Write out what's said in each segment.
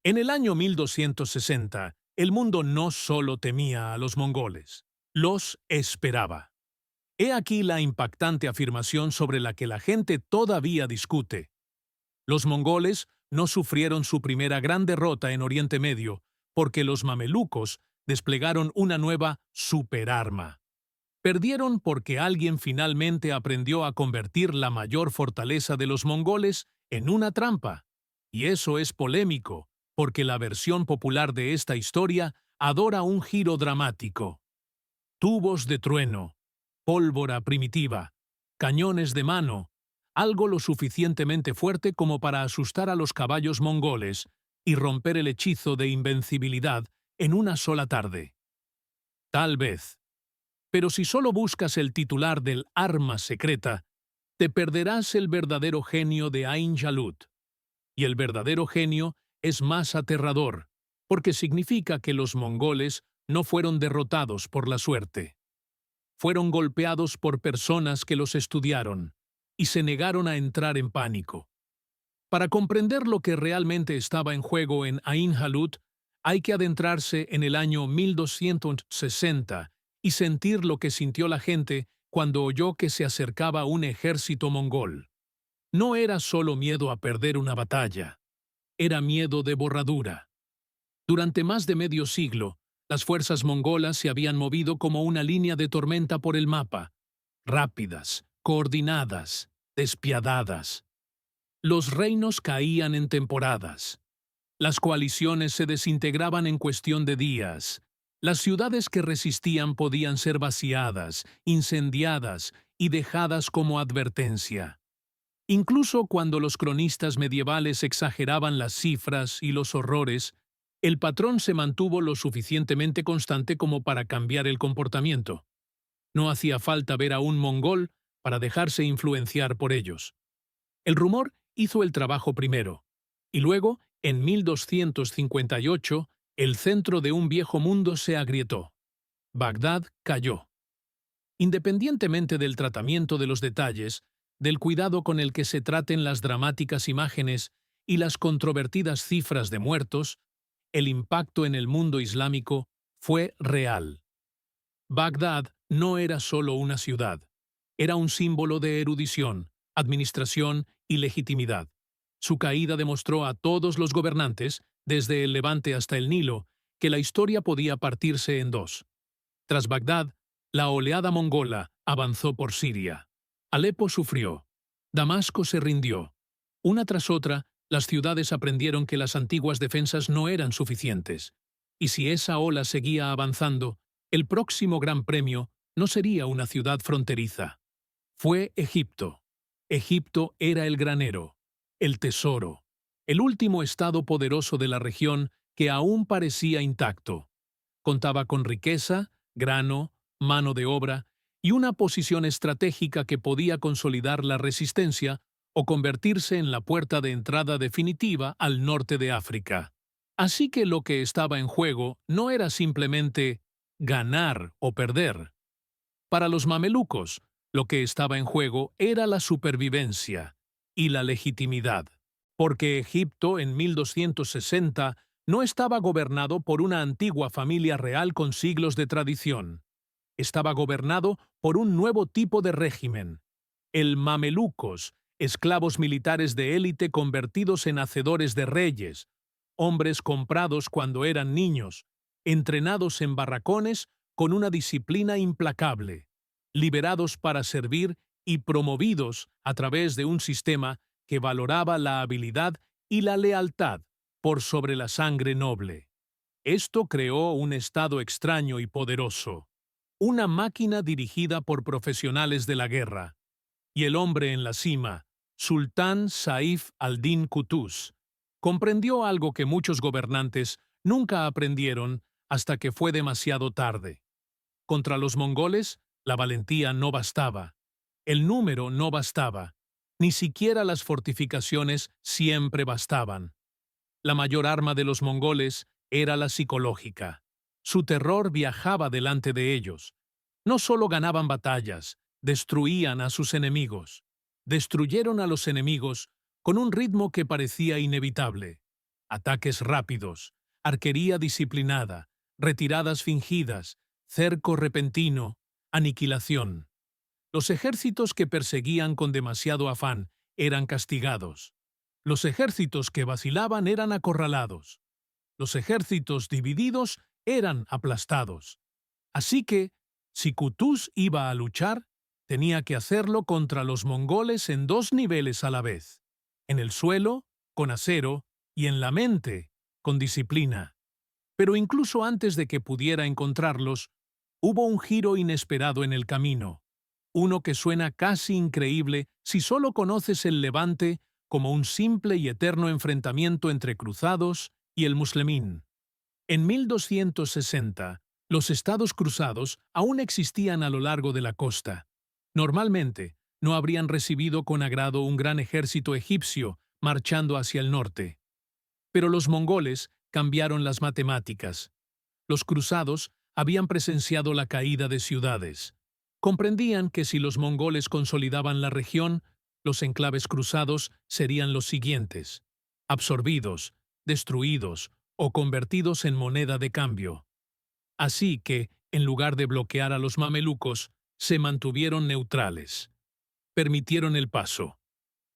En el año 1260, el mundo no solo temía a los mongoles, los esperaba. He aquí la impactante afirmación sobre la que la gente todavía discute. Los mongoles no sufrieron su primera gran derrota en Oriente Medio porque los mamelucos desplegaron una nueva superarma. Perdieron porque alguien finalmente aprendió a convertir la mayor fortaleza de los mongoles en una trampa. Y eso es polémico, porque la versión popular de esta historia adora un giro dramático. Tubos de trueno, pólvora primitiva, cañones de mano, algo lo suficientemente fuerte como para asustar a los caballos mongoles y romper el hechizo de invencibilidad en una sola tarde. Tal vez. Pero si solo buscas el titular del arma secreta, te perderás el verdadero genio de Ain Jalut. Y el verdadero genio es más aterrador, porque significa que los mongoles no fueron derrotados por la suerte. Fueron golpeados por personas que los estudiaron y se negaron a entrar en pánico. Para comprender lo que realmente estaba en juego en Ain Jalut, hay que adentrarse en el año 1260 y sentir lo que sintió la gente cuando oyó que se acercaba un ejército mongol. No era solo miedo a perder una batalla, era miedo de borradura. Durante más de medio siglo, las fuerzas mongolas se habían movido como una línea de tormenta por el mapa, rápidas, coordinadas, despiadadas. Los reinos caían en temporadas. Las coaliciones se desintegraban en cuestión de días. Las ciudades que resistían podían ser vaciadas, incendiadas y dejadas como advertencia. Incluso cuando los cronistas medievales exageraban las cifras y los horrores, el patrón se mantuvo lo suficientemente constante como para cambiar el comportamiento. No hacía falta ver a un mongol para dejarse influenciar por ellos. El rumor hizo el trabajo primero, y luego, en 1258, el centro de un viejo mundo se agrietó. Bagdad cayó. Independientemente del tratamiento de los detalles, del cuidado con el que se traten las dramáticas imágenes y las controvertidas cifras de muertos, el impacto en el mundo islámico fue real. Bagdad no era solo una ciudad, era un símbolo de erudición, administración y legitimidad. Su caída demostró a todos los gobernantes, desde el Levante hasta el Nilo, que la historia podía partirse en dos. Tras Bagdad, la oleada mongola avanzó por Siria. Alepo sufrió. Damasco se rindió. Una tras otra, las ciudades aprendieron que las antiguas defensas no eran suficientes. Y si esa ola seguía avanzando, el próximo gran premio no sería una ciudad fronteriza. Fue Egipto. Egipto era el granero, el tesoro, el último estado poderoso de la región que aún parecía intacto. Contaba con riqueza, grano, mano de obra y una posición estratégica que podía consolidar la resistencia o convertirse en la puerta de entrada definitiva al norte de África. Así que lo que estaba en juego no era simplemente ganar o perder. Para los mamelucos, lo que estaba en juego era la supervivencia y la legitimidad, porque Egipto en 1260 no estaba gobernado por una antigua familia real con siglos de tradición. Estaba gobernado por un nuevo tipo de régimen, el mamelucos, esclavos militares de élite convertidos en hacedores de reyes, hombres comprados cuando eran niños, entrenados en barracones con una disciplina implacable, liberados para servir y promovidos a través de un sistema que valoraba la habilidad y la lealtad por sobre la sangre noble. Esto creó un estado extraño y poderoso, una máquina dirigida por profesionales de la guerra. Y el hombre en la cima, Sultán Saif al-Din Qutuz, comprendió algo que muchos gobernantes nunca aprendieron hasta que fue demasiado tarde. Contra los mongoles, la valentía no bastaba, el número no bastaba, ni siquiera las fortificaciones siempre bastaban. La mayor arma de los mongoles era la psicológica. Su terror viajaba delante de ellos. No solo ganaban batallas, destruían a sus enemigos. Destruyeron a los enemigos con un ritmo que parecía inevitable. ataques rápidos, arquería disciplinada, retiradas fingidas, cerco repentino, aniquilación. Los ejércitos que perseguían con demasiado afán eran castigados. Los ejércitos que vacilaban eran acorralados. Los ejércitos divididos eran aplastados. Así que, si Qutuz iba a luchar, tenía que hacerlo contra los mongoles en dos niveles a la vez: en el suelo, con acero, y en la mente, con disciplina. Pero incluso antes de que pudiera encontrarlos, hubo un giro inesperado en el camino, uno que suena casi increíble si solo conoces el Levante como un simple y eterno enfrentamiento entre cruzados y el muslimín. En 1260, los estados cruzados aún existían a lo largo de la costa. Normalmente, no habrían recibido con agrado un gran ejército egipcio marchando hacia el norte. Pero los mongoles cambiaron las matemáticas. Los cruzados habían presenciado la caída de ciudades. Comprendían que si los mongoles consolidaban la región, los enclaves cruzados serían los siguientes: absorbidos, destruidos o convertidos en moneda de cambio. Así que, en lugar de bloquear a los mamelucos, se mantuvieron neutrales. Permitieron el paso.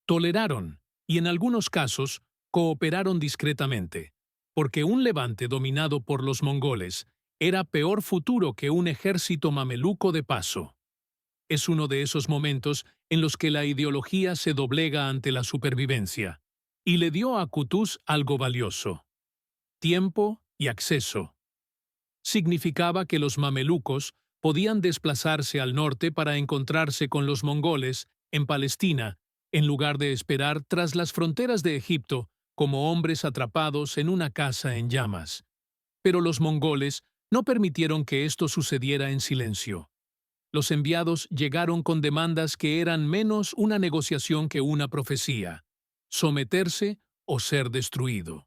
Toleraron, y en algunos casos, cooperaron discretamente, porque un levante dominado por los mongoles era peor futuro que un ejército mameluco de paso. Es uno de esos momentos en los que la ideología se doblega ante la supervivencia, y le dio a Qutuz algo valioso: tiempo y acceso. Significaba que los mamelucos podían desplazarse al norte para encontrarse con los mongoles en Palestina, en lugar de esperar tras las fronteras de Egipto como hombres atrapados en una casa en llamas. Pero los mongoles no permitieron que esto sucediera en silencio. Los enviados llegaron con demandas que eran menos una negociación que una profecía: someterse o ser destruido.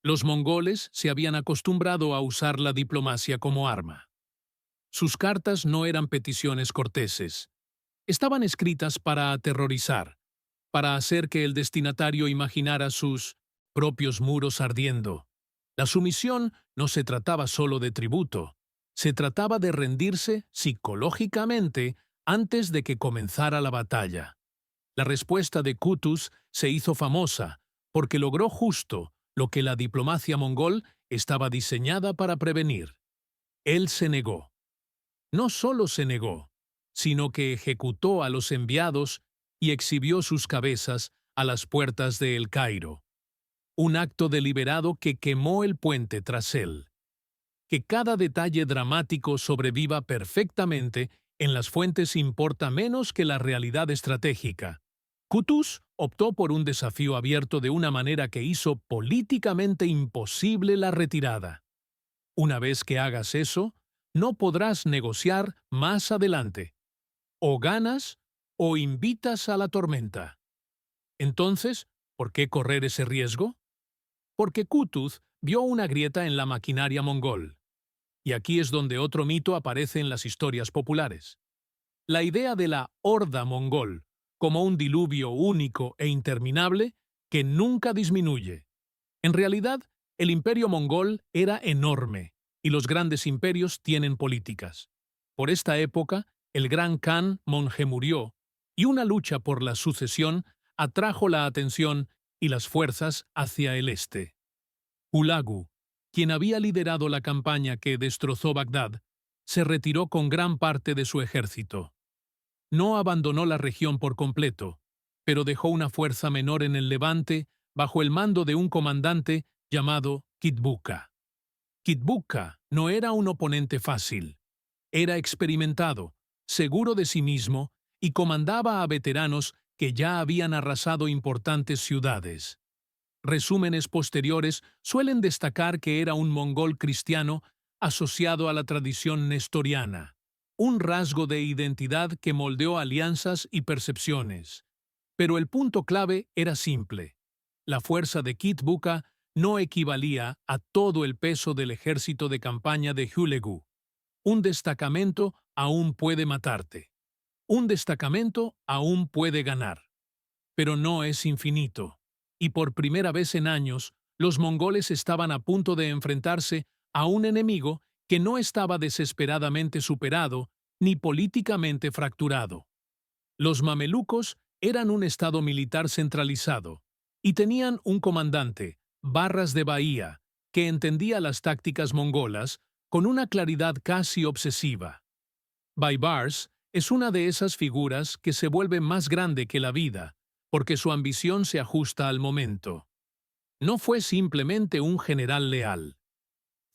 Los mongoles se habían acostumbrado a usar la diplomacia como arma. Sus cartas no eran peticiones corteses. Estaban escritas para aterrorizar, para hacer que el destinatario imaginara sus propios muros ardiendo. La sumisión no se trataba solo de tributo, se trataba de rendirse psicológicamente antes de que comenzara la batalla. La respuesta de Qutuz se hizo famosa porque logró justo lo que la diplomacia mongol estaba diseñada para prevenir. Él se negó. No solo se negó, sino que ejecutó a los enviados y exhibió sus cabezas a las puertas de El Cairo. Un acto deliberado que quemó el puente tras él. Que cada detalle dramático sobreviva perfectamente en las fuentes importa menos que la realidad estratégica. Qutuz optó por un desafío abierto de una manera que hizo políticamente imposible la retirada. Una vez que hagas eso, no podrás negociar más adelante. O ganas o invitas a la tormenta. Entonces, ¿por qué correr ese riesgo? Porque Qutuz vio una grieta en la maquinaria mongol. Y aquí es donde otro mito aparece en las historias populares. La idea de la horda mongol como un diluvio único e interminable que nunca disminuye. En realidad, el imperio mongol era enorme, y los grandes imperios tienen políticas. Por esta época, el gran Khan monje murió, y una lucha por la sucesión atrajo la atención y las fuerzas hacia el este. Hulagu, quien había liderado la campaña que destrozó Bagdad, se retiró con gran parte de su ejército. No abandonó la región por completo, pero dejó una fuerza menor en el Levante bajo el mando de un comandante llamado Kitbuka. Kitbuka no era un oponente fácil. Era experimentado, seguro de sí mismo y comandaba a veteranos que ya habían arrasado importantes ciudades. Resúmenes posteriores suelen destacar que era un mongol cristiano asociado a la tradición nestoriana, un rasgo de identidad que moldeó alianzas y percepciones. Pero el punto clave era simple: la fuerza de Kitbuka no equivalía a todo el peso del ejército de campaña de Hulagu. Un destacamento aún puede matarte. Un destacamento aún puede ganar. Pero no es infinito. Y por primera vez en años, Los mongoles estaban a punto de enfrentarse a un enemigo que no estaba desesperadamente superado ni políticamente fracturado. Los mamelucos eran un estado militar centralizado y tenían un comandante, Barras de Bahía, que entendía las tácticas mongolas con una claridad casi obsesiva. Baibars es una de esas figuras que se vuelve más grande que la vida, porque su ambición se ajusta al momento. No fue simplemente un general leal.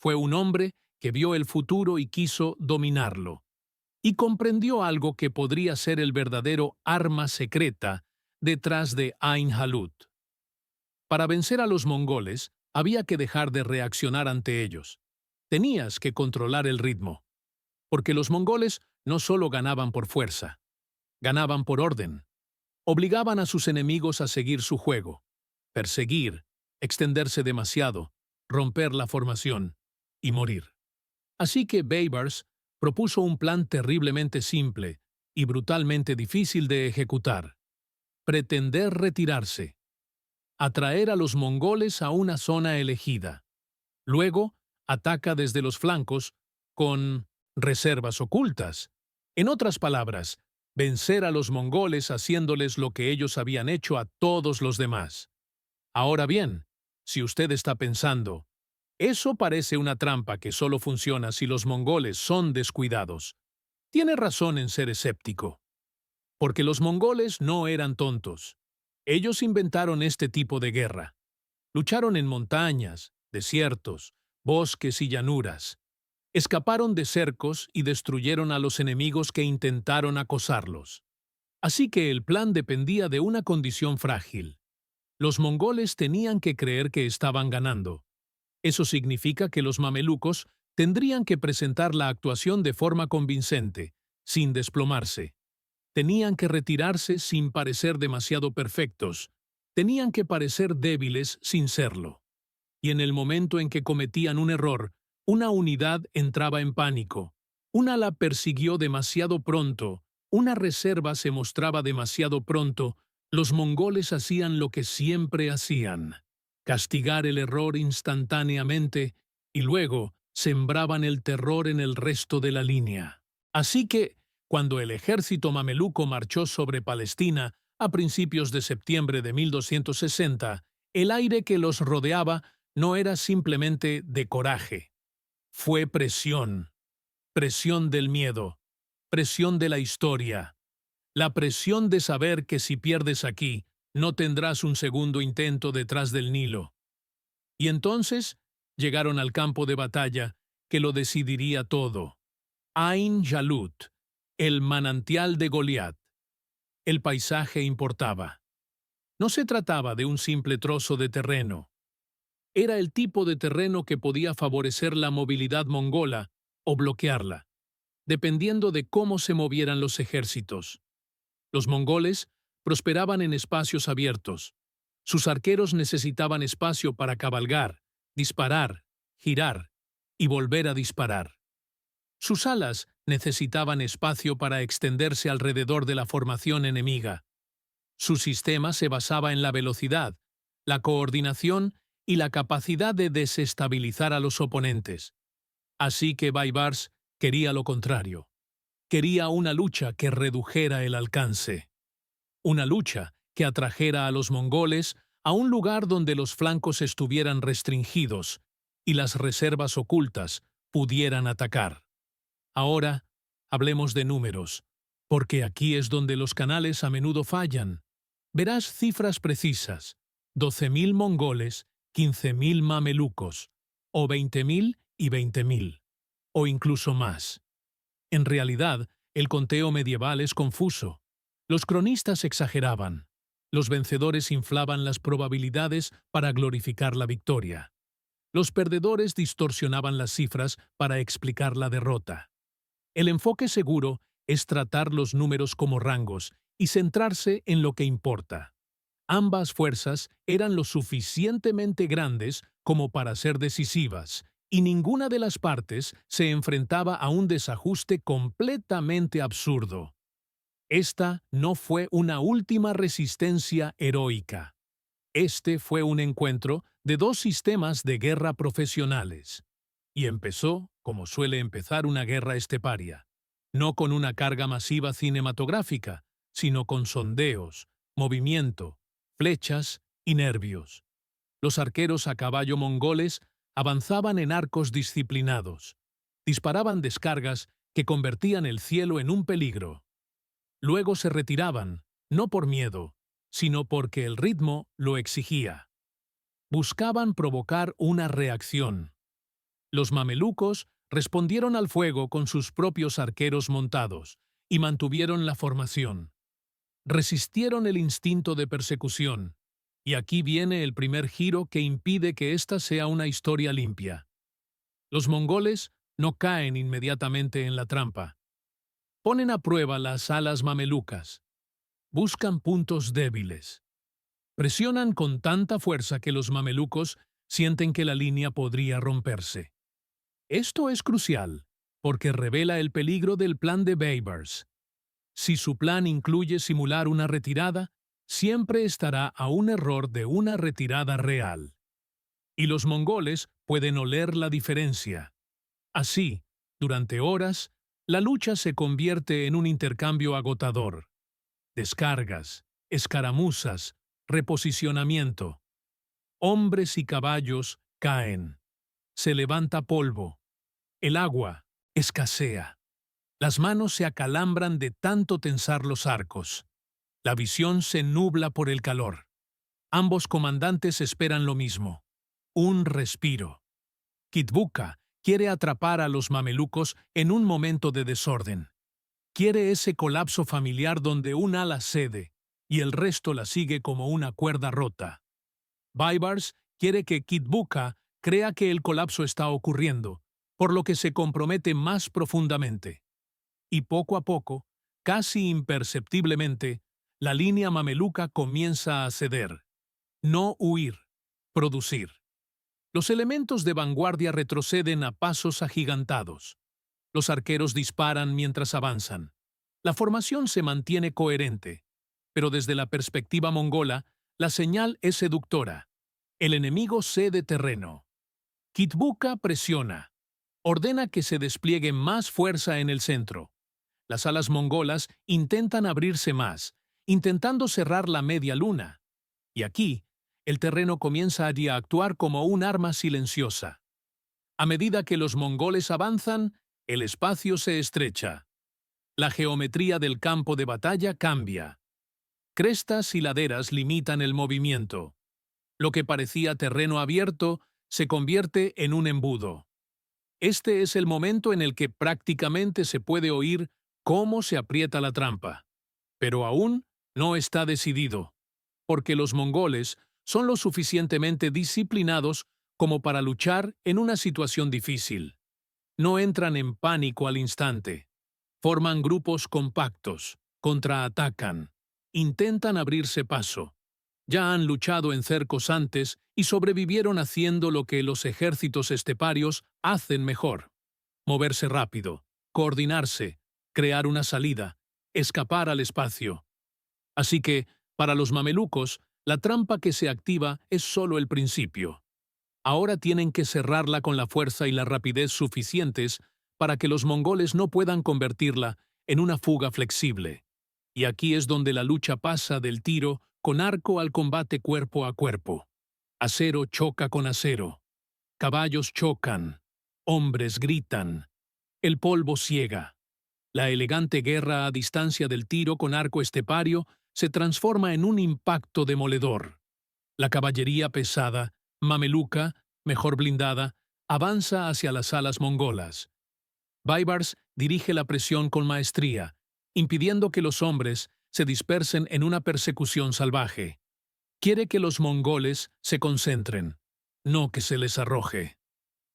Fue un hombre que vio el futuro y quiso dominarlo. Y comprendió algo que podría ser el verdadero arma secreta detrás de Ain Jalut. Para vencer a los mongoles, había que dejar de reaccionar ante ellos. Tenías que controlar el ritmo. Porque los mongoles no solo ganaban por fuerza, ganaban por orden. Obligaban a sus enemigos a seguir su juego, perseguir, extenderse demasiado, romper la formación y morir. Así que Baibars propuso un plan terriblemente simple y brutalmente difícil de ejecutar. Pretender retirarse. Atraer a los mongoles a una zona elegida. Luego, ataca desde los flancos con reservas ocultas. En otras palabras, vencer a los mongoles haciéndoles lo que ellos habían hecho a todos los demás. Ahora bien, si usted está pensando, eso parece una trampa que solo funciona si los mongoles son descuidados, tiene razón en ser escéptico. Porque los mongoles no eran tontos. Ellos inventaron este tipo de guerra. Lucharon en montañas, desiertos, bosques y llanuras. Escaparon de cercos y destruyeron a los enemigos que intentaron acosarlos. Así que el plan dependía de una condición frágil. Los mongoles tenían que creer que estaban ganando. Eso significa que los mamelucos tendrían que presentar la actuación de forma convincente, sin desplomarse. Tenían que retirarse sin parecer demasiado perfectos. Tenían que parecer débiles sin serlo. Y en el momento en que cometían un error, una unidad entraba en pánico. Un ala persiguió demasiado pronto, una reserva se mostraba demasiado pronto, los mongoles hacían lo que siempre hacían: castigar el error instantáneamente y luego sembraban el terror en el resto de la línea. Así que, cuando el ejército mameluco marchó sobre Palestina a principios de septiembre de 1260, el aire que los rodeaba no era simplemente de coraje. Fue presión. Presión del miedo. Presión de la historia. La presión de saber que si pierdes aquí, no tendrás un segundo intento detrás del Nilo. Y entonces llegaron al campo de batalla que lo decidiría todo. Ain Jalut, el manantial de Goliat. El paisaje importaba. No se trataba de un simple trozo de terreno. Era el tipo de terreno que podía favorecer la movilidad mongola o bloquearla, dependiendo de cómo se movieran los ejércitos. Los mongoles prosperaban en espacios abiertos. Sus arqueros necesitaban espacio para cabalgar, disparar, girar y volver a disparar. Sus alas necesitaban espacio para extenderse alrededor de la formación enemiga. Su sistema se basaba en la velocidad, la coordinación y la capacidad de desestabilizar a los oponentes. Así que Baibars quería lo contrario. Quería una lucha que redujera el alcance. Una lucha que atrajera a los mongoles a un lugar donde los flancos estuvieran restringidos y las reservas ocultas pudieran atacar. Ahora, hablemos de números, porque aquí es donde los canales a menudo fallan. Verás cifras precisas: 12.000 mongoles, 15.000 mamelucos, o 20.000 y 20.000, o incluso más. En realidad, el conteo medieval es confuso. Los cronistas exageraban. Los vencedores inflaban las probabilidades para glorificar la victoria. Los perdedores distorsionaban las cifras para explicar la derrota. El enfoque seguro es tratar los números como rangos y centrarse en lo que importa. Ambas fuerzas eran lo suficientemente grandes como para ser decisivas, y ninguna de las partes se enfrentaba a un desajuste completamente absurdo. Esta no fue una última resistencia heroica. Este fue un encuentro de dos sistemas de guerra profesionales. Y empezó, como suele empezar una guerra esteparia, no con una carga masiva cinematográfica, sino con sondeos, movimiento, flechas y nervios. Los arqueros a caballo mongoles avanzaban en arcos disciplinados. Disparaban descargas que convertían el cielo en un peligro. Luego se retiraban, no por miedo, sino porque el ritmo lo exigía. Buscaban provocar una reacción. Los mamelucos respondieron al fuego con sus propios arqueros montados y mantuvieron la formación. Resistieron el instinto de persecución. Y aquí viene el primer giro que impide que esta sea una historia limpia. Los mongoles no caen inmediatamente en la trampa. Ponen a prueba las alas mamelucas. Buscan puntos débiles. Presionan con tanta fuerza que los mamelucos sienten que la línea podría romperse. Esto es crucial, porque revela el peligro del plan de Baibars. Si su plan incluye simular una retirada, siempre estará a un error de una retirada real. Y los mongoles pueden oler la diferencia. Así, durante horas, la lucha se convierte en un intercambio agotador. Descargas, escaramuzas, reposicionamiento. Hombres y caballos caen. Se levanta polvo. El agua escasea. Las manos se acalambran de tanto tensar los arcos. La visión se nubla por el calor. Ambos comandantes esperan lo mismo. Un respiro. Kitbuka quiere atrapar a los mamelucos en un momento de desorden. Quiere ese colapso familiar donde un ala cede y el resto la sigue como una cuerda rota. Baibars quiere que Kitbuka crea que el colapso está ocurriendo, por lo que se compromete más profundamente. Y poco a poco, casi imperceptiblemente, la línea mameluca comienza a ceder. No huir, producir. Los elementos de vanguardia retroceden a pasos agigantados. Los arqueros disparan mientras avanzan. La formación se mantiene coherente, pero desde la perspectiva mongola, la señal es seductora. El enemigo cede terreno. Kitbuka presiona. Ordena que se despliegue más fuerza en el centro. Las alas mongolas intentan abrirse más, intentando cerrar la media luna. Y aquí, el terreno comienza allí a actuar como un arma silenciosa. A medida que los mongoles avanzan, el espacio se estrecha. La geometría del campo de batalla cambia. Crestas y laderas limitan el movimiento. Lo que parecía terreno abierto se convierte en un embudo. Este es el momento en el que prácticamente se puede oír cómo se aprieta la trampa. Pero aún no está decidido, porque los mongoles son lo suficientemente disciplinados como para luchar en una situación difícil. No entran en pánico al instante. Forman grupos compactos, contraatacan, intentan abrirse paso. Ya han luchado en cercos antes y sobrevivieron haciendo lo que los ejércitos esteparios hacen mejor. Moverse rápido, coordinarse, crear una salida, escapar al espacio. Así que, para los mamelucos, la trampa que se activa es solo el principio. Ahora tienen que cerrarla con la fuerza y la rapidez suficientes para que los mongoles no puedan convertirla en una fuga flexible. Y aquí es donde la lucha pasa del tiro con arco al combate cuerpo a cuerpo. Acero choca con acero. Caballos chocan. Hombres gritan. El polvo ciega. La elegante guerra a distancia del tiro con arco estepario se transforma en un impacto demoledor. La caballería pesada, mameluca, mejor blindada, avanza hacia las alas mongolas. Baibars dirige la presión con maestría, impidiendo que los hombres se dispersen en una persecución salvaje. Quiere que los mongoles se concentren, no que se les arroje.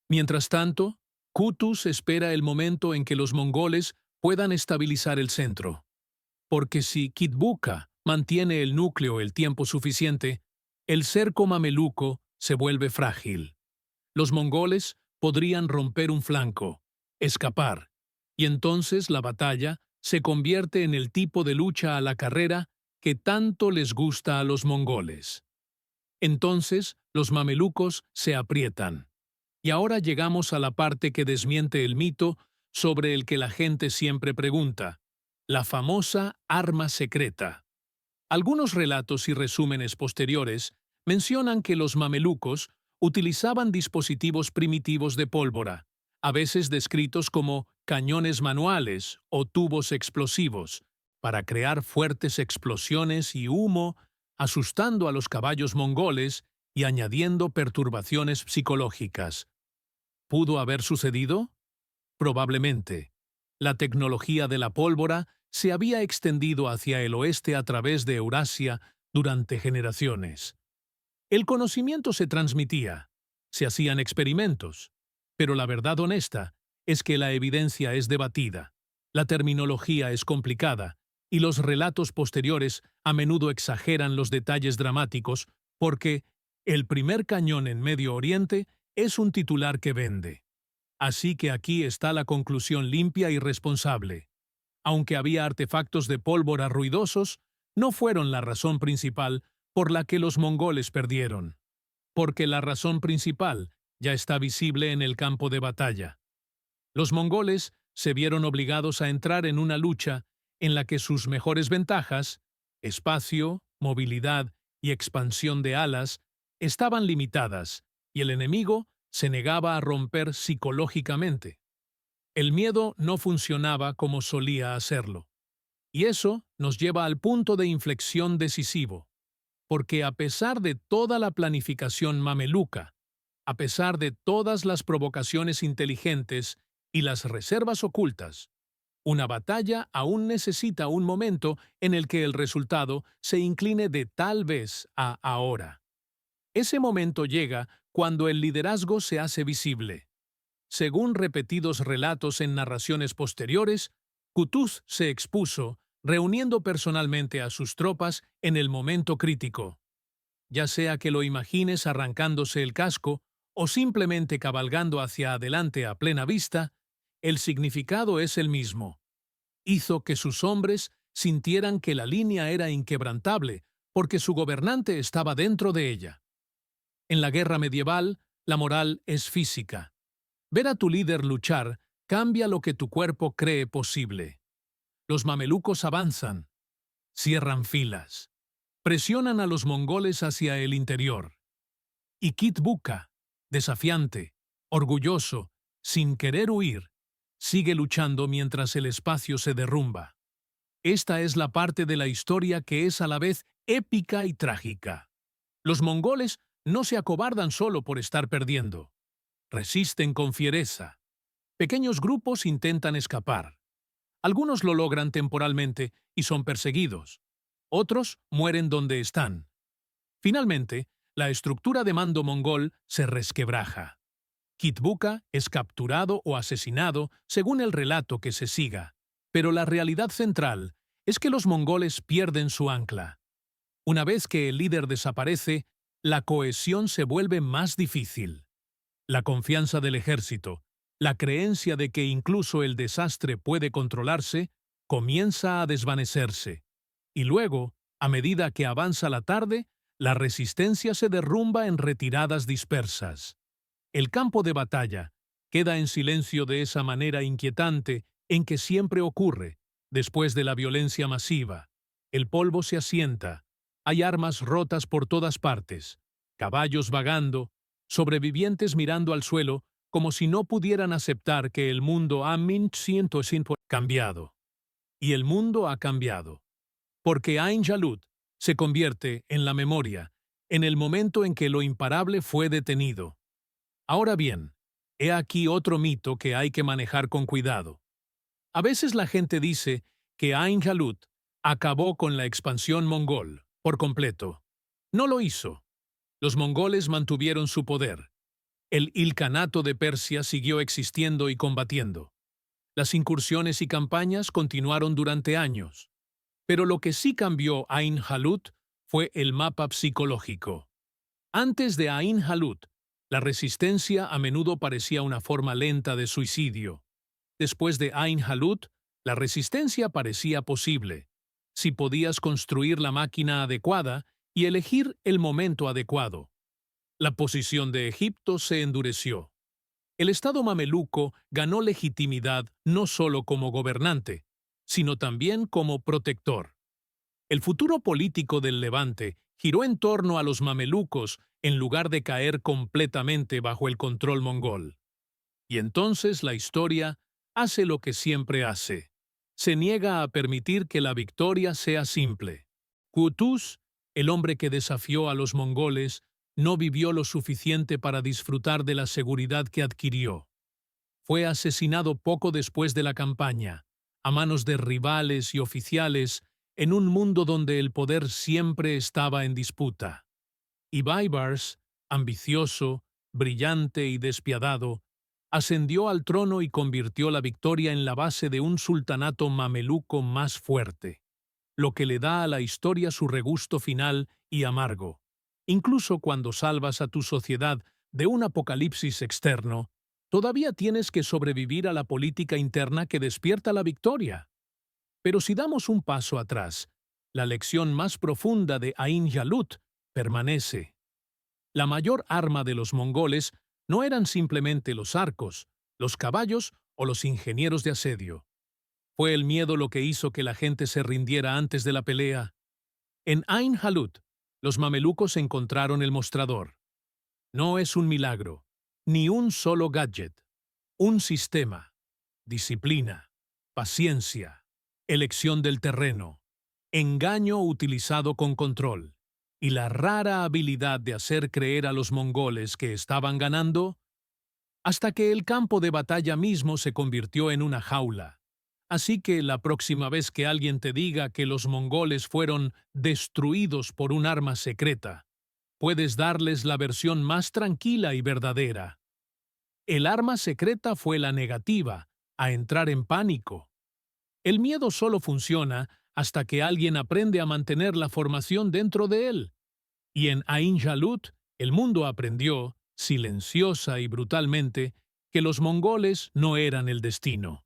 Mientras tanto, Kutus espera el momento en que los mongoles puedan estabilizar el centro. Porque si Kitbuka mantiene el núcleo el tiempo suficiente, el cerco mameluco se vuelve frágil. Los mongoles podrían romper un flanco, escapar, y entonces la batalla se convierte en el tipo de lucha a la carrera que tanto les gusta a los mongoles. Entonces, los mamelucos se aprietan. Y ahora llegamos a la parte que desmiente el mito sobre el que la gente siempre pregunta, la famosa arma secreta. Algunos relatos y resúmenes posteriores mencionan que los mamelucos utilizaban dispositivos primitivos de pólvora, a veces descritos como cañones manuales o tubos explosivos, para crear fuertes explosiones y humo, asustando a los caballos mongoles y añadiendo perturbaciones psicológicas. ¿Pudo haber sucedido? Probablemente. La tecnología de la pólvora se había extendido hacia el oeste a través de Eurasia durante generaciones. El conocimiento se transmitía, se hacían experimentos, pero la verdad honesta es que la evidencia es debatida, la terminología es complicada y los relatos posteriores a menudo exageran los detalles dramáticos porque el primer cañón en Medio Oriente es un titular que vende. Así que aquí está la conclusión limpia y responsable. Aunque había artefactos de pólvora ruidosos, no fueron la razón principal por la que los mongoles perdieron. Porque la razón principal ya está visible en el campo de batalla. Los mongoles se vieron obligados a entrar en una lucha en la que sus mejores ventajas, espacio, movilidad y expansión de alas, estaban limitadas, y el enemigo se negaba a romper psicológicamente. El miedo no funcionaba como solía hacerlo. Y eso nos lleva al punto de inflexión decisivo, porque a pesar de toda la planificación mameluca, a pesar de todas las provocaciones inteligentes y las reservas ocultas, una batalla aún necesita un momento en el que el resultado se incline de tal vez a ahora. Ese momento llega cuando el liderazgo se hace visible. Según repetidos relatos en narraciones posteriores, Kutuz se expuso, reuniendo personalmente a sus tropas en el momento crítico. Ya sea que lo imagines arrancándose el casco o simplemente cabalgando hacia adelante a plena vista, el significado es el mismo. Hizo que sus hombres sintieran que la línea era inquebrantable porque su gobernante estaba dentro de ella. En la guerra medieval, la moral es física. Ver a tu líder luchar cambia lo que tu cuerpo cree posible. Los mamelucos avanzan, cierran filas, presionan a los mongoles hacia el interior. Y Kit Buka, desafiante, orgulloso, sin querer huir, sigue luchando mientras el espacio se derrumba. Esta es la parte de la historia que es a la vez épica y trágica. Los mongoles no se acobardan solo por estar perdiendo. Resisten con fiereza. Pequeños grupos intentan escapar. Algunos lo logran temporalmente y son perseguidos. Otros mueren donde están. Finalmente, la estructura de mando mongol se resquebraja. Kit Buka es capturado o asesinado según el relato que se siga, pero la realidad central es que los mongoles pierden su ancla. Una vez que el líder desaparece, la cohesión se vuelve más difícil. La confianza del ejército, la creencia de que incluso el desastre puede controlarse, comienza a desvanecerse. Y luego, a medida que avanza la tarde, la resistencia se derrumba en retiradas dispersas. El campo de batalla queda en silencio de esa manera inquietante en que siempre ocurre, después de la violencia masiva. El polvo se asienta, hay armas rotas por todas partes, caballos vagando, sobrevivientes mirando al suelo como si no pudieran aceptar que el mundo ha cambiado. Y el mundo ha cambiado. Porque Ain Jalut se convierte en la memoria, en el momento en que lo imparable fue detenido. Ahora bien, he aquí otro mito que hay que manejar con cuidado. A veces la gente dice que Ain Jalut acabó con la expansión mongol por completo. No lo hizo. Los mongoles mantuvieron su poder. El Ilkhanato de Persia siguió existiendo y combatiendo. Las incursiones y campañas continuaron durante años. Pero lo que sí cambió Ain Jalut fue el mapa psicológico. Antes de Ain Jalut, la resistencia a menudo parecía una forma lenta de suicidio. Después de Ain Jalut, la resistencia parecía posible. Si podías construir la máquina adecuada y elegir el momento adecuado. La posición de Egipto se endureció. El Estado mameluco ganó legitimidad no solo como gobernante, sino también como protector. El futuro político del Levante giró en torno a los mamelucos en lugar de caer completamente bajo el control mongol. Y entonces la historia hace lo que siempre hace. Se niega a permitir que la victoria sea simple. Qutuz, el hombre que desafió a los mongoles, no vivió lo suficiente para disfrutar de la seguridad que adquirió. Fue asesinado poco después de la campaña, a manos de rivales y oficiales, en un mundo donde el poder siempre estaba en disputa. Y Baibars, ambicioso, brillante y despiadado, ascendió al trono y convirtió la victoria en la base de un sultanato mameluco más fuerte, lo que le da a la historia su regusto final y amargo. Incluso cuando salvas a tu sociedad de un apocalipsis externo, todavía tienes que sobrevivir a la política interna que despierta la victoria. Pero si damos un paso atrás, la lección más profunda de Ain Jalut permanece. La mayor arma de los mongoles no eran simplemente los arcos, los caballos o los ingenieros de asedio. Fue el miedo lo que hizo que la gente se rindiera antes de la pelea. En Ain Jalut, los mamelucos encontraron el mostrador. No es un milagro, ni un solo gadget. Un sistema, disciplina, paciencia, elección del terreno, engaño utilizado con control, y la rara habilidad de hacer creer a los mongoles que estaban ganando, hasta que el campo de batalla mismo se convirtió en una jaula. Así que la próxima vez que alguien te diga que los mongoles fueron destruidos por un arma secreta, puedes darles la versión más tranquila y verdadera. El arma secreta fue la negativa, a entrar en pánico. El miedo solo funciona hasta que alguien aprende a mantener la formación dentro de él. Y en Ain Jalut, el mundo aprendió, silenciosa y brutalmente, que los mongoles no eran el destino.